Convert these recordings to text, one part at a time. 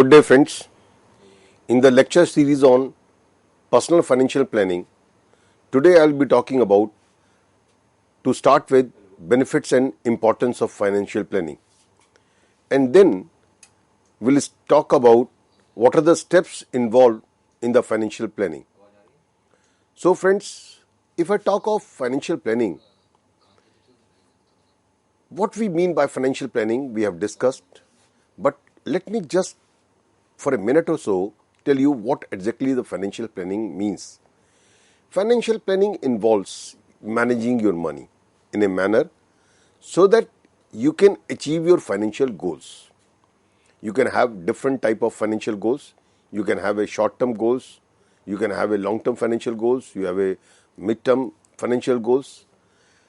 Good day, friends. In the lecture series on personal financial planning, today I will be talking about, to start with, benefits and importance of financial planning. And then we'll talk about what are the steps involved in the financial planning. So, friends, if I talk of financial planning, what we mean by financial planning we have discussed, but let me just for a minute or so tell you what exactly the financial planning means. Financial planning involves managing your money in a manner so that you can achieve your financial goals. You can have different type of financial goals. You can have a short-term goals. You can have a long-term financial goals. You have a mid-term financial goals.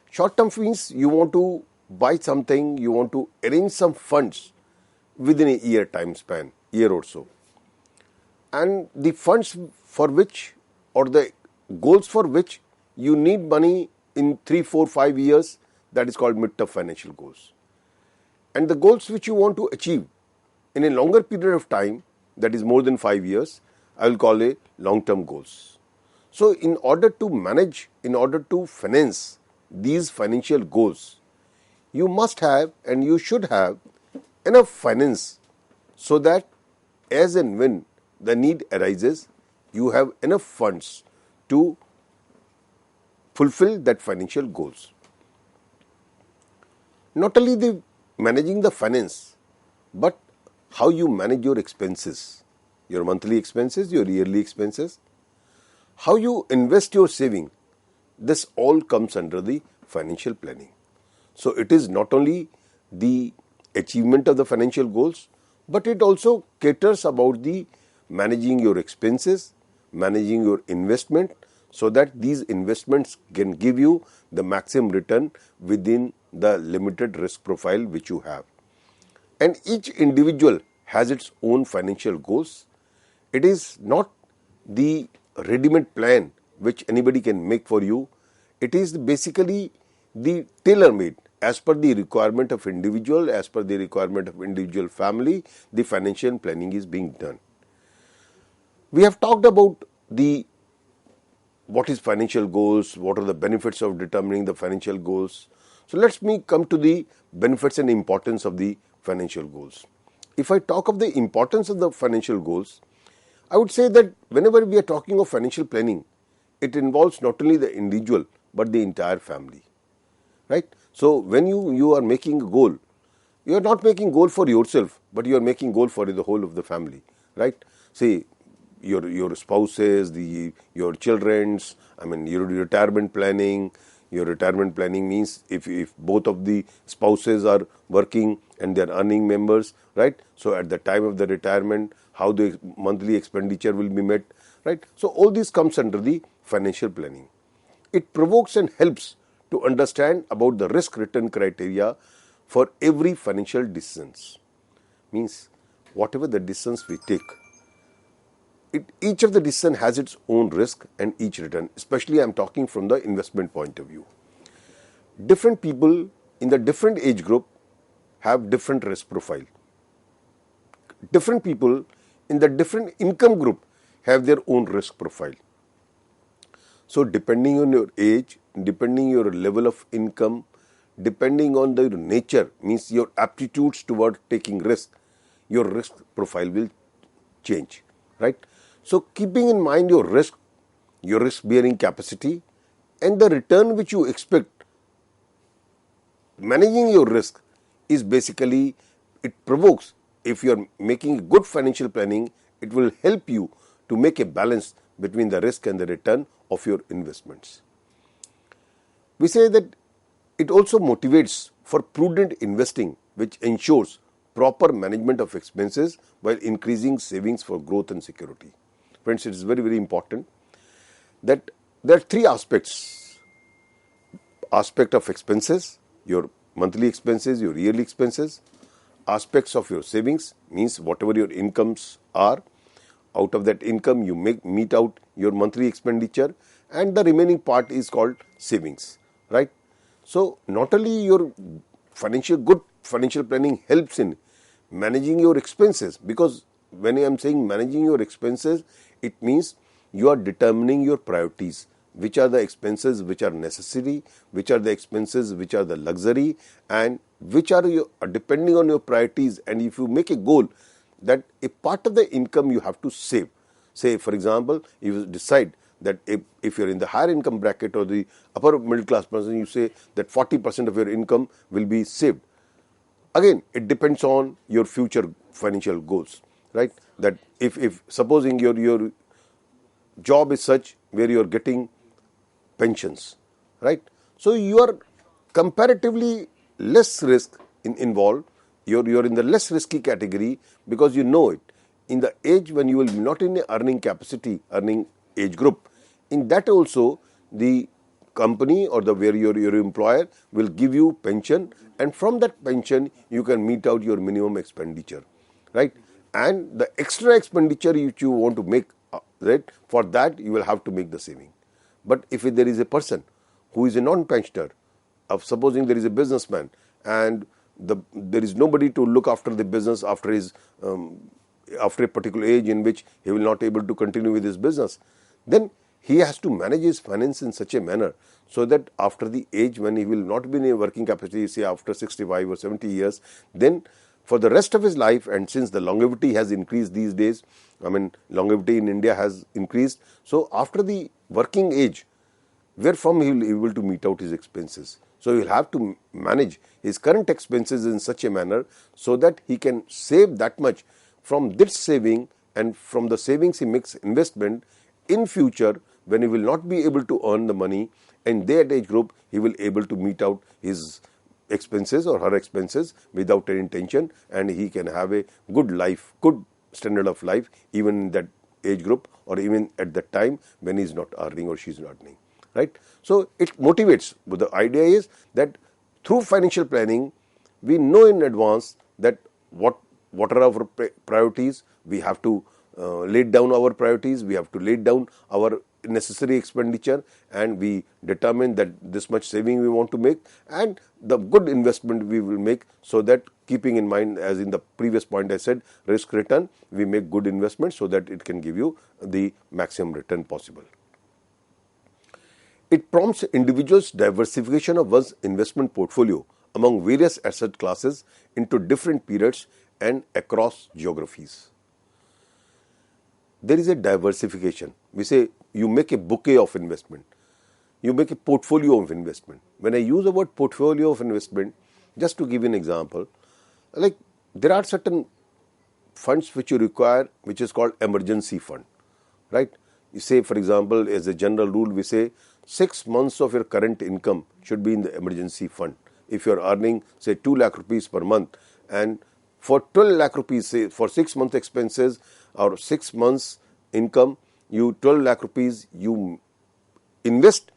Short-term means you want to buy something, you want to arrange some funds within a year time span, year or so. And the funds for which or the goals for which you need money in 3, 4, 5 years, that is called mid-term financial goals. And the goals which you want to achieve in a longer period of time, that is more than 5 years, I will call a long-term goals. So in order to manage, in order to finance these financial goals, you must have and you should have enough finance so that as and when the need arises, you have enough funds to fulfill that financial goals. Not only the managing the finance, but how you manage your expenses, your monthly expenses, your yearly expenses, how you invest your saving, this all comes under the financial planning. So it is not only the achievement of the financial goals, but it also caters about the managing your expenses, managing your investment, so that these investments can give you the maximum return within the limited risk profile which you have. And each individual has its own financial goals. It is not the ready-made plan which anybody can make for you. It is basically the tailor-made as per the requirement of individual, as per the requirement of individual family, the financial planning is being done. We have talked about what is financial goals, what are the benefits of determining the financial goals. So let me come to the benefits and importance of the financial goals. If I talk of the importance of the financial goals, I would say that whenever we are talking of financial planning, it involves not only the individual but the entire family. Right? So when you are making a goal, you are not making goal for yourself, but you are making goal for the whole of the family. Right? Say your spouses, your children's, your retirement planning. Your retirement planning means if both of the spouses are working and they are earning members, right? So at the time of the retirement, how the monthly expenditure will be met, right? So all this comes under the financial planning. It provokes and helps to understand about the risk return criteria for every financial decisions. Means whatever the decisions we take, each of the decision has its own risk and each return. Especially I am talking from the investment point of view. Different people in the different age group have different risk profile. Different people in the different income group have their own risk profile. So depending on your age, depending your level of income, depending on the nature, means your aptitudes toward taking risk, your risk profile will change, right? So keeping in mind your risk bearing capacity and the return which you expect, managing your risk is basically, it provokes, if you are making good financial planning, it will help you to make a balance between the risk and the return of your investments. We say that it also motivates for prudent investing, which ensures proper management of expenses while increasing savings for growth and security. Friends, it is very, very important that there are three aspects. Aspect of expenses, your monthly expenses, your yearly expenses. Aspects of your savings, means whatever your incomes are, out of that income you meet out your monthly expenditure, and the remaining part is called savings, right? So not only your good financial planning helps in managing your expenses, because when I am saying managing your expenses, it means you are determining your priorities. Which are the expenses which are necessary, which are the expenses which are the luxury, and which are depending on your priorities. And if you make a goal that a part of the income you have to save, say for example, you decide that if you're in the higher income bracket or the upper middle class person, you say that 40% of your income will be saved. Again, it depends on your future financial goals, right? That if supposing your job is such where you're getting pensions, right? So you are comparatively less risk involved. You're in the less risky category because you know it. In the age when you will be not in a earning capacity, earning age group, in that also the company or where your employer will give you pension, and from that pension you can meet out your minimum expenditure, right? And the extra expenditure which you want to make, right, for that you will have to make the saving. But if there is a person who is a non-pensioner, of supposing there is a businessman and there is nobody to look after the business after a particular age in which he will not able to continue with his business, then he has to manage his finance in such a manner so that after the age when he will not be in a working capacity, say after 65 or 70 years, then for the rest of his life, and since the longevity has increased these days, I mean longevity in India has increased, so after the working age, where from he will be able to meet out his expenses. So he will have to manage his current expenses in such a manner so that he can save that much from this saving, and from the savings he makes investment in future when he will not be able to earn the money, and that age group he will able to meet out his expenses or her expenses without any tension, and he can have a good life, good standard of life even in that age group or even at the time when he is not earning or she is not earning, right? So it motivates. But the idea is that through financial planning we know in advance that what are our priorities. We have to lay down our priorities, we have to lay down our necessary expenditure, and we determine that this much saving we want to make and the good investment we will make, so that keeping in mind, as in the previous point I said, risk return, we make good investment so that it can give you the maximum return possible. It prompts individuals' diversification of one's investment portfolio among various asset classes into different periods and across geographies. There is a diversification. We say you make a bouquet of investment. You make a portfolio of investment. When I use the word portfolio of investment, just to give you an example, like there are certain funds which you require, which is called emergency fund, right? You say, for example, as a general rule, we say 6 months of your current income should be in the emergency fund. If you are earning, say, 2 lakh rupees per month, and for 12 lakh rupees, say, for 6 months expenses or 6 months income, you 12 lakh rupees, you invest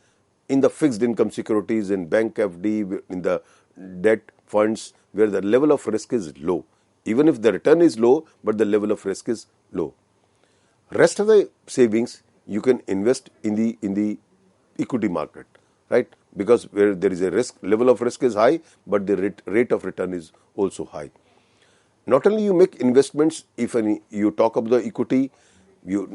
in the fixed income securities, in bank FD, in the debt funds where the level of risk is low. Even if the return is low, but the level of risk is low. Rest of the savings you can invest in the equity market, right? Because where there is a risk, level of risk is high, but the rate of return is also high. Not only you make investments, if you talk about the equity, you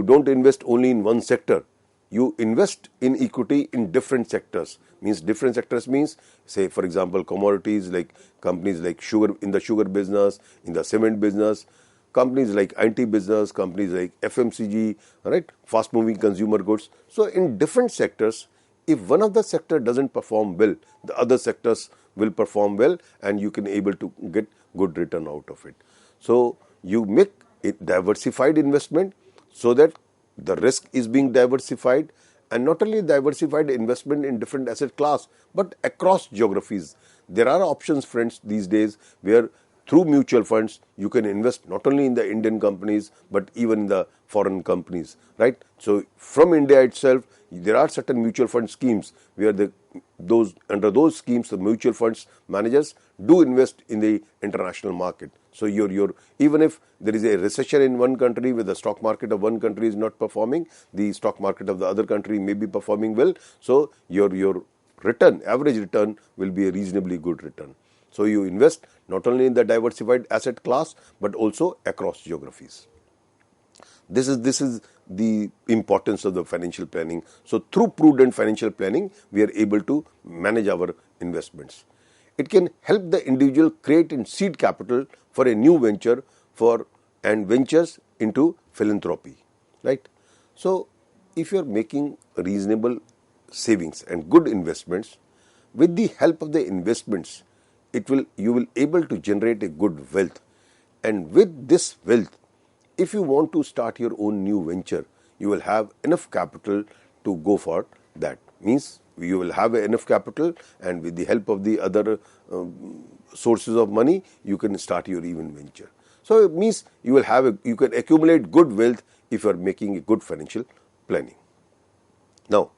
don't invest only in one sector. You invest in equity in different sectors. Means different sectors means, say for example, commodities, like companies like sugar, in the sugar business, in the cement business, companies like IT business, companies like FMCG, right? Fast moving consumer goods. So in different sectors, if one of the sector doesn't perform well, the other sectors will perform well, and you can able to get good return out of it. So you make a diversified investment so that the risk is being diversified, and not only diversified investment in different asset class, but across geographies. There are options, friends, these days where through mutual funds you can invest not only in the Indian companies but even in the foreign companies, right? So from India itself, there are certain mutual fund schemes where under those schemes the mutual funds managers do invest in the international market. So even if there is a recession in one country where the stock market of one country is not performing, the stock market of the other country may be performing well. So your return, average return, will be a reasonably good return. So you invest not only in the diversified asset class but also across geographies. This is the importance of the financial planning. So through prudent financial planning, we are able to manage our investments. It can help the individual create and seed capital for a new venture and ventures into philanthropy, right? So if you are making reasonable savings and good investments, with the help of the investments, you will able to generate a good wealth, and with this wealth, if you want to start your own new venture, you will have enough capital to go for that. Means you will have enough capital, and with the help of the other sources of money, you can start your even venture. So it means you can accumulate good wealth if you are making a good financial planning. Now,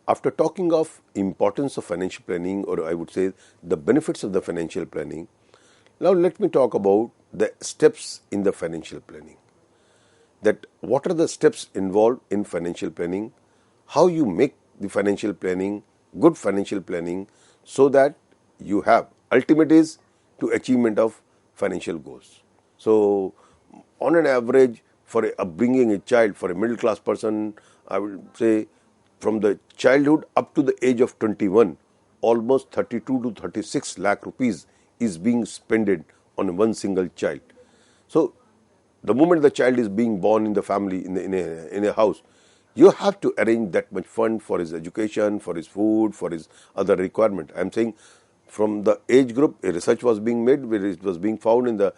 after talking of importance of financial planning, or I would say the benefits of the financial planning, now let me talk about the steps in the financial planning. That what are the steps involved in financial planning, how you make the financial planning, good financial planning, so that you have ultimate is to achievement of financial goals. So on an average, for upbringing a child, for a middle class person, I would say from the childhood up to the age of 21, almost 32 to 36 lakh rupees is being spent on one single child. So the moment the child is being born in the family, in a house, you have to arrange that much fund for his education, for his food, for his other requirement. I am saying from the age group, a research was being made where it was being found in a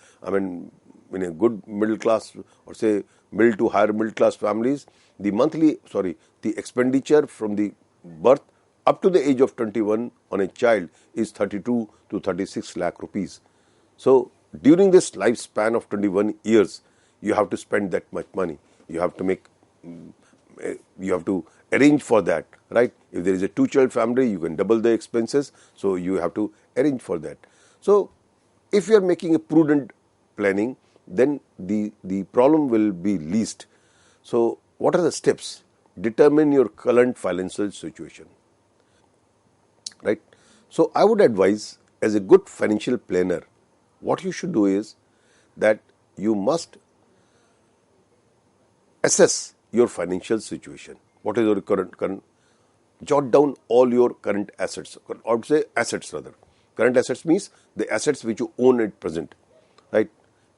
good middle class, or say middle to higher middle class families, the expenditure from the birth up to the age of 21 on a child is 32 to 36 lakh rupees. So during this lifespan of 21 years, you have to spend that much money. You have to arrange for that, right? If there is a two-child family, you can double the expenses. So you have to arrange for that. So if you are making a prudent planning, then the problem will be least. So what are the steps? Determine your current financial situation, right? So I would advise, as a good financial planner, what you should do is that you must assess your financial situation. What is your current? Jot down all your current assets, or say assets rather. Current assets means the assets which you own at present, right?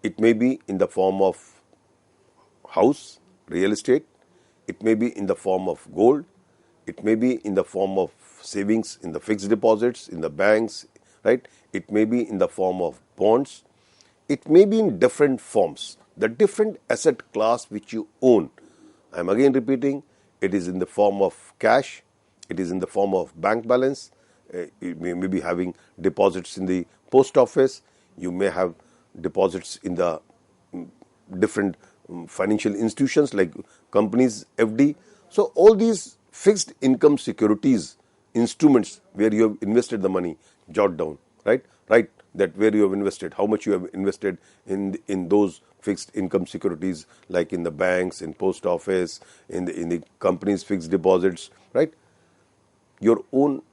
It may be in the form of house, real estate. It may be in the form of gold. It may be in the form of savings in the fixed deposits, in the banks, right? It may be in the form of bonds. It may be in different forms. The different asset class which you own, I am again repeating, it is in the form of cash, it is in the form of bank balance, you may be having deposits in the post office, you may have deposits in the different financial institutions like companies, FD. So all these fixed income securities, instruments where you have invested the money, jot down, right? Right, that where you have invested, how much you have invested in those fixed income securities, like in the banks, in post office, in the company's fixed deposits, right? Your own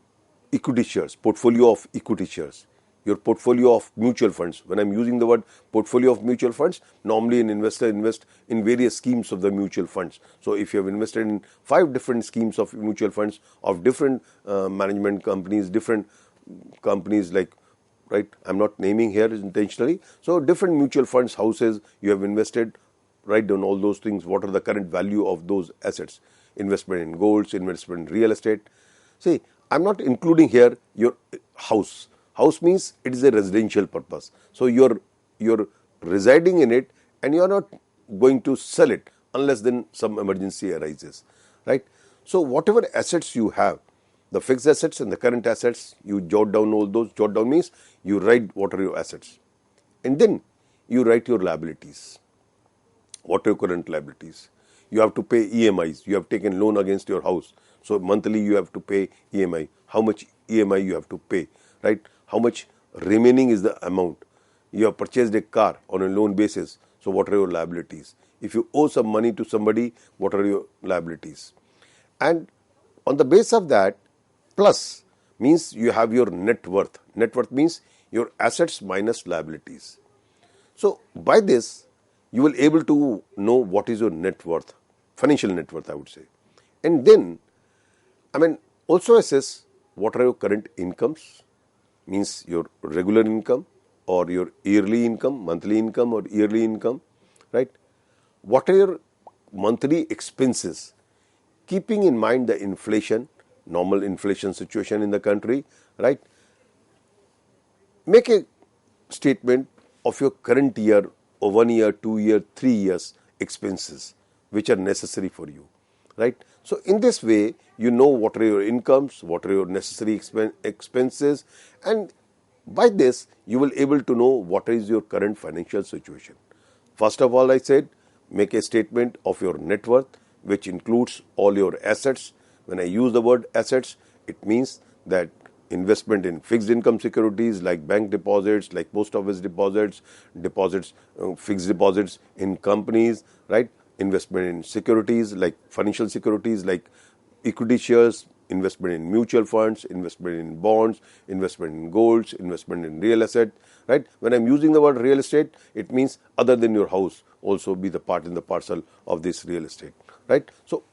equity shares, portfolio of equity shares, your portfolio of mutual funds. When I'm using the word portfolio of mutual funds, normally an investor invests in various schemes of the mutual funds. So if you have invested in 5 different schemes of mutual funds of different management companies, different companies like, right, I'm not naming here intentionally. So different mutual funds, houses, you have invested, write down all those things. What are the current value of those assets? Investment in golds, investment in real estate. See, I'm not including here your house. House means it is a residential purpose. So you're residing in it, and you're not going to sell it unless then some emergency arises, right? So whatever assets you have, the fixed assets and the current assets, you jot down all those. Jot down means you write what are your assets. And then you write your liabilities. What are your current liabilities? You have to pay EMIs. You have taken loan against your house. So monthly you have to pay EMI. How much EMI you have to pay, right? How much remaining is the amount? You have purchased a car on a loan basis. So what are your liabilities? If you owe some money to somebody, what are your liabilities? And on the base of that, plus means you have your net worth. Net worth means your assets minus liabilities. So by this, you will able to know what is your net worth, financial net worth, I would say. And then, also assess what are your current incomes, means your regular income or your yearly income, monthly income or yearly income, right? What are your monthly expenses, keeping in mind the inflation, normal inflation situation in the country, right? Make a statement of your current year or 1 year, 2 year, 3 years expenses which are necessary for you, right? So in this way, you know what are your incomes, what are your necessary expenses, and by this you will able to know what is your current financial situation. First of all, I said make a statement of your net worth which includes all your assets. When I use the word assets, it means that investment in fixed income securities like bank deposits, like post office deposits, fixed deposits in companies, right? Investment in securities like financial securities like equity shares, investment in mutual funds, investment in bonds, investment in golds, investment in real estate, right? When I'm using the word real estate, it means other than your house also be the part in the parcel of this real estate, right? So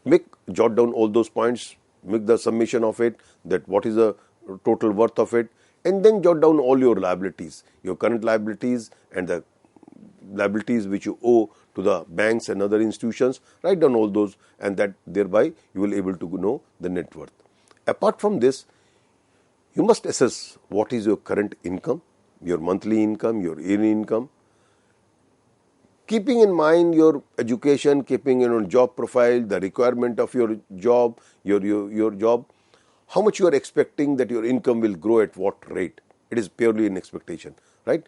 jot down all those points, make the summation of it, that what is the total worth of it, and then jot down all your liabilities, your current liabilities and the liabilities which you owe to the banks and other institutions. Write down all those, and that thereby you will able to know the net worth. Apart from this, you must assess what is your current income, your monthly income, your yearly income, keeping in mind your education, keeping in your job profile, the requirement of your job, your job, how much you are expecting that your income will grow at what rate. It is purely an expectation, right?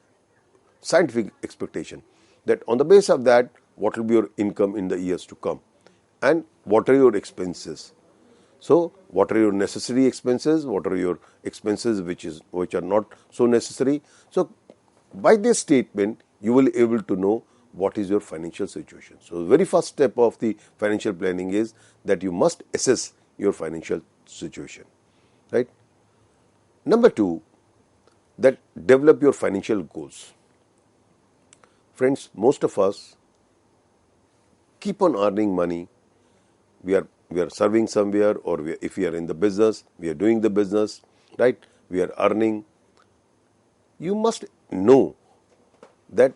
Scientific expectation, that on the base of that, what will be your income in the years to come, and what are your expenses. So what are your necessary expenses, what are your expenses which are not so necessary. So by this statement, you will able to know what is your financial situation. So the very first step of the financial planning is that you must assess your financial situation, right? Number 2, that develop your financial goals. Friends, most of us keep on earning money. We are serving somewhere, or if we are in the business, we are doing the business, right? We are earning. You must know that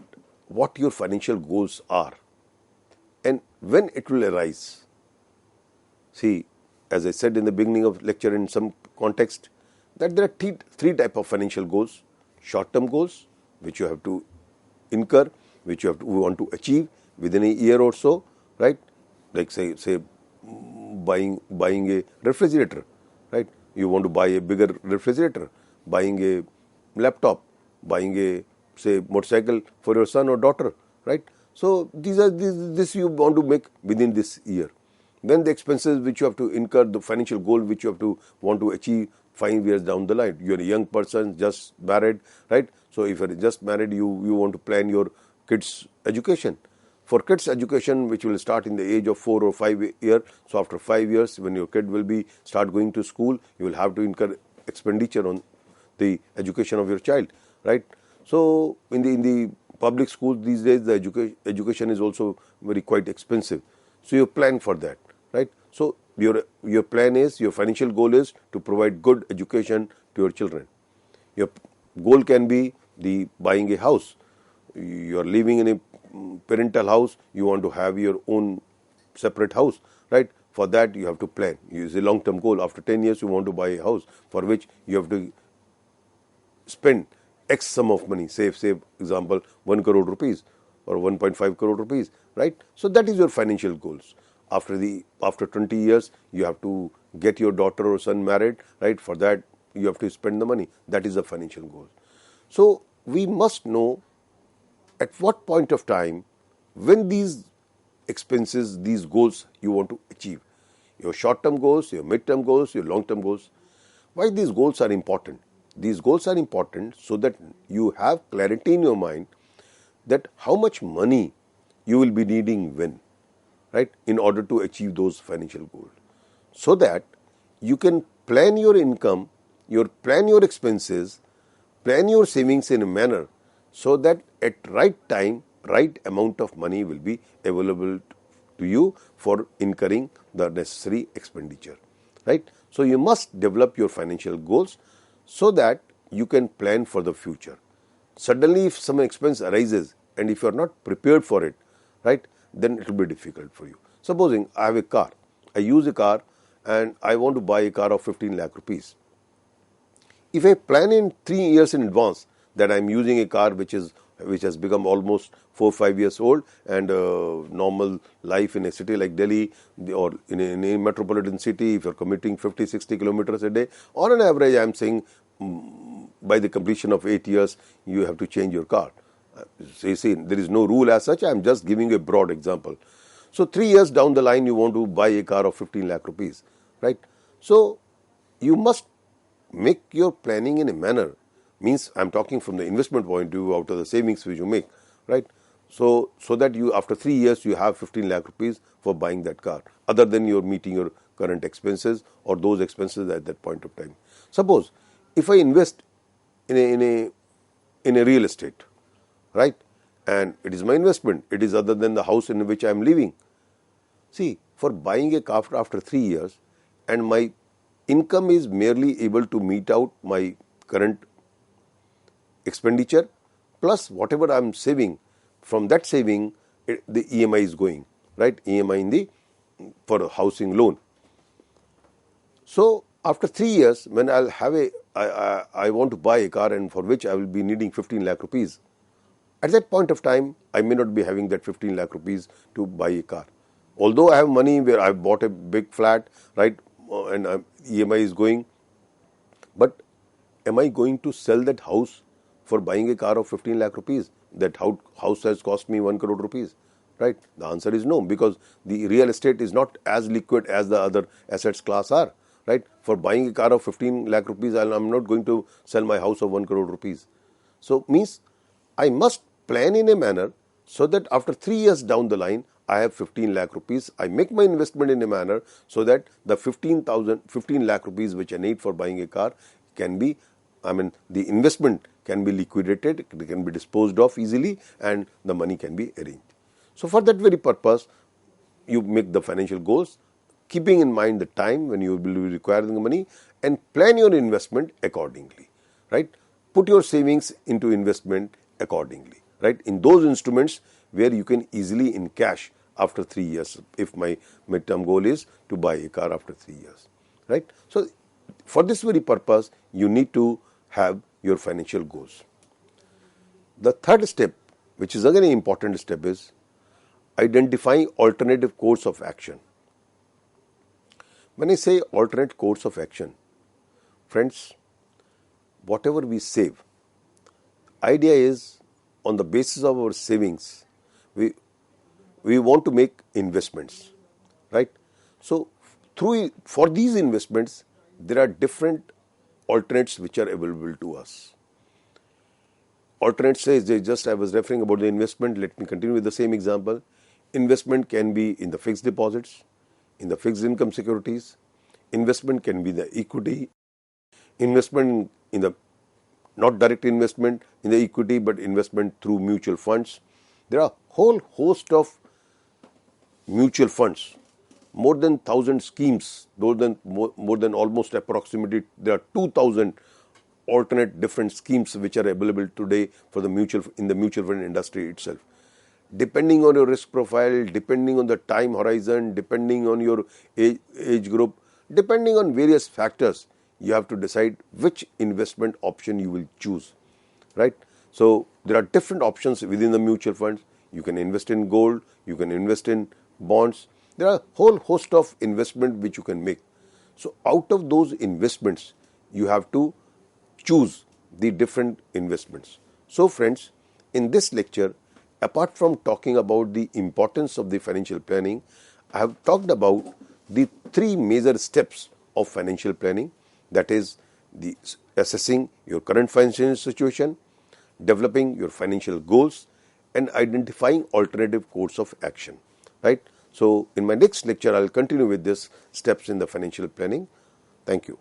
what your financial goals are and when it will arise. See, as I said in the beginning of lecture in some context, that there are three types of financial goals. Short-term goals, which you have to incur, which you want to achieve within a year or so, right? Like say buying a refrigerator, right? You want to buy a bigger refrigerator, buying a laptop, buying a motorcycle for your son or daughter, right? So this you want to make within this year. Then the expenses which you have to incur, the financial goal which you have to want to achieve 5 years down the line. You are a young person, just married, right? So if you are just married, you want to plan your kids' education. For kids' education, which will start in the age of 4 or 5 years, so after 5 years, when your kid will start going to school, you will have to incur expenditure on the education of your child, right? So in the public schools these days, the education is also quite expensive. So you plan for that, right? So your plan is, your financial goal is to provide good education to your children. Your goal can be buying a house. You are living in a parental house, you want to have your own separate house, right? For that you have to plan. Use a long-term goal. After 10 years you want to buy a house, for which you have to spend X sum of money, say example 1 crore rupees or 1.5 crore rupees, right? So that is your financial goals. After 20 years you have to get your daughter or son married, right? For that you have to spend the money. That is the financial goal. So we must know at what point of time, when these expenses, these goals you want to achieve. Your short-term goals, your mid-term goals, your long-term goals. Why these goals are important? These goals are important so that you have clarity in your mind that how much money you will be needing when, right, in order to achieve those financial goals. So that you can plan your income, plan your expenses, plan your savings in a manner so that at right time, right amount of money will be available to you for incurring the necessary expenditure, right? So you must develop your financial goals so that you can plan for the future. Suddenly if some expense arises and if you are not prepared for it, right, then it will be difficult for you. Supposing I have a car, I use a car and I want to buy a car of 15 lakh rupees. If I plan in 3 years in advance that I am using a car which has become almost 4-5 years old, and normal life in a city like Delhi or in a metropolitan city, if you are commuting 50-60 kilometers a day, on an average I am saying by the completion of 8 years you have to change your car. So you see, there is no rule as such, I am just giving a broad example. So 3 years down the line you want to buy a car of 15 lakh rupees, right? So you must make your planning in a manner, means I am talking from the investment point of view out of the savings which you make, right? So that you after 3 years you have 15 lakh rupees for buying that car, other than you're meeting your current expenses or those expenses at that point of time. Suppose if I invest in a real estate, right, and it is my investment, it is other than the house in which I am living. See, for buying a car after 3 years and my income is merely able to meet out my current expenditure plus whatever I am saving, from that saving the EMI is going, right, EMI for a housing loan. So after 3 years when I'll have I want to buy a car and for which I will be needing 15 lakh rupees, at that point of time I may not be having that 15 lakh rupees to buy a car. Although I have money where I have bought a big flat, right, and EMI is going, but am I going to sell that house for buying a car of 15 lakh rupees? That house has cost me 1 crore rupees, right? The answer is no, because the real estate is not as liquid as the other assets class are, right? For buying a car of 15 lakh rupees, I'm not going to sell my house of 1 crore rupees. So means I must plan in a manner so that after 3 years down the line, I have 15 lakh rupees. I make my investment in a manner so that the 15 lakh rupees which I need for buying a car can be, the investment can be liquidated, it can be disposed of easily, and the money can be arranged. So for that very purpose, you make the financial goals, keeping in mind the time when you will be requiring the money, and plan your investment accordingly, right? Put your savings into investment accordingly, right? In those instruments where you can easily encash after 3 years, if my midterm goal is to buy a car after 3 years, right? So for this very purpose, you need to have your financial goals. The third step, which is again an important step, is identifying alternative course of action. When I say alternate course of action, friends, whatever we save, idea is on the basis of our savings, we want to make investments, right? So for these investments, there are different alternates which are available to us. Alternates says, I was referring about the investment, let me continue with the same example. Investment can be in the fixed deposits, in the fixed income securities. Investment can be the equity. Investment in the, not direct investment in the equity, but investment through mutual funds. There are a whole host of mutual funds, more than 1,000 schemes, more than almost approximately, there are 2,000 alternate different schemes which are available today for in the mutual fund industry itself. Depending on your risk profile, depending on the time horizon, depending on your age group, depending on various factors, you have to decide which investment option you will choose, right? So there are different options within the mutual funds. You can invest in gold, you can invest in bonds. There are a whole host of investment which you can make. So out of those investments, you have to choose the different investments. So friends, in this lecture, apart from talking about the importance of the financial planning, I have talked about the 3 major steps of financial planning, that is the assessing your current financial situation, developing your financial goals, and identifying alternative course of action, right? So in my next lecture, I will continue with these steps in the financial planning. Thank you.